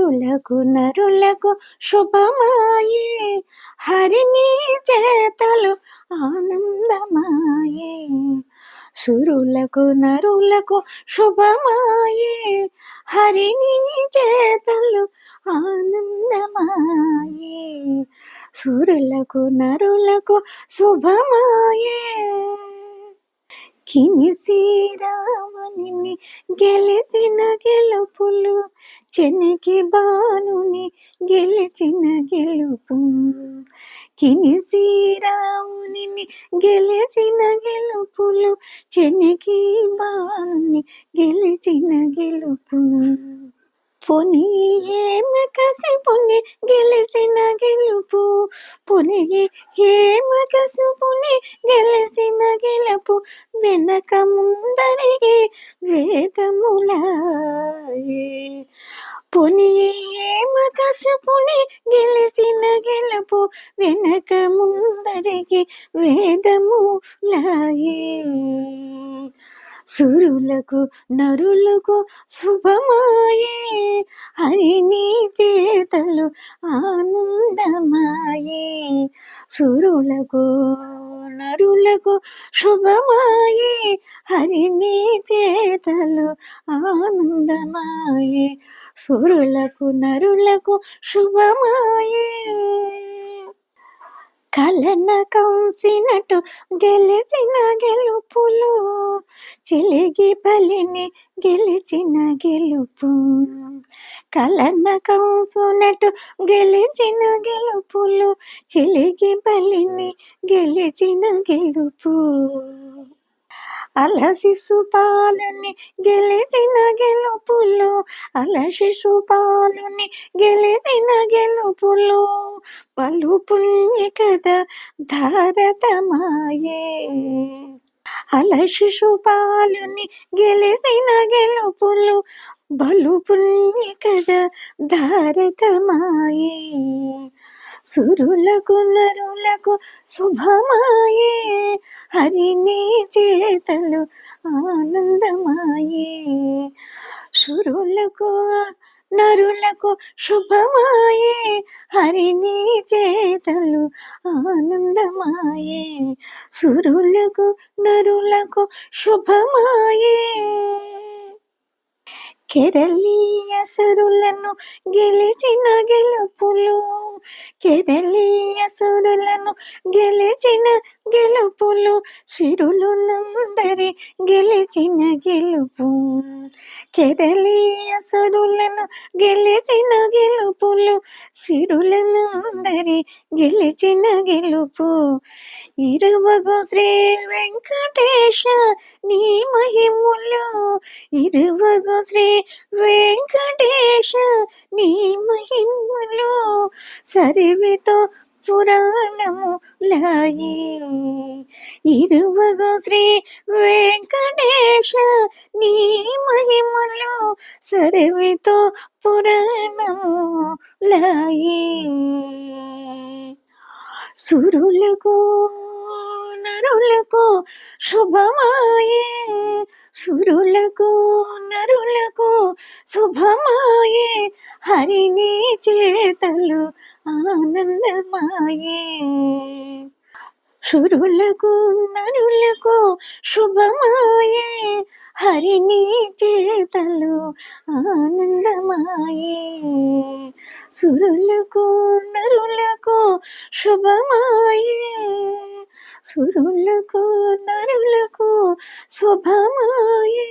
సురులకు నరులకు శుభమాయే, హరిని చేతలు ఆనందమాయే. సురులకు నరులకు శుభమాయే, హరిని చేతలు ఆనందమాయే. సురులకు నరులకు శుభమాయే. కినిసి రావణుని గెలిచిన గెలుపులు, చెనికి బాణుని గెలిచిన గెలుపు. కినిసి రావణుని గెలిచిన గెలుపులు, చెనికి బాణుని గెలిచిన గెలుపు. పొని ఏమ కసి పొని గెలిచిన గెలుపు, పొనిగి ఏమ కసి పొని గెలిచిన గెలుపు. వెనక ముందరికి వేదములాయే, పొని ఏమ కసి పొని గెలిచిన గెలుపు. వెనక ముందరికి వేదములాయే. సురులకు నరులకు శుభమాయే, హరిని చేతలు ఆనందమాయే. సురులకు నరులకు శుభమాయే, హరిని చేతలు ఆనందమాయే. సురులకు నరులకు శుభమాయే. కలన కంసినట్టు గెలిచిన గెలుపులు, చిలిగి బలిని గెలిచిన గెలుపు. కలన కంసునట్టు గెలిచిన గెలుపులు, చిలిగి బలిని గెలిచిన గెలుపు. అలశిశుపాలుని గెలిచిన గెలుపులు, అలశిశుపాలుని గెలిచిన గెలుపులు. పలు పుణ్య కథ ధారతమాయే, అలశిశుపాలుని గెలిచిన గెలుపులు. బలు పుణ్య కథ ధారతమాయే. సురులకు నరులకు శుభమాయే, హరిని చేతలు ఆనందమాయే. సురులకు నరులకు శుభమాయే, హరిని చేతలు ఆనందమాయే. సురులకు నరులకు శుభమాయే. కెరళీయసురులను గెలిచిన గెలుపులు, కెరళీయసురులను గెలిచిన గెలుపులు. సిరులునందరి గెలిచిన గెలుపు. కెరళీయసురులను గెలిచిన గెలుపులు, సిరులనందరి గెలిచిన గెలుపు. ఇరువగు శ్రీ వెంకటేశ నీ మహిములు, ఇరువగు శ్రీ వెంకటేశ నీ మహిములు. సరివితో పురాణము లాయే, ఇరువగు శ్రీ వెంకటేశ నీ మహిమలు. సరివితో పురాణము లాయే. సురులకు నరులకు శుభమాయే, సురులకు నరులకు శుభమాయే. హరిని చేతలు ఆనందమాయే. సురులకు నరులకు శుభమాయే, హరిని చేతలు ఆనందమాయే. సురులకు నరులకు శుభమాయే, సురులకు నరులకు శుభమాయే.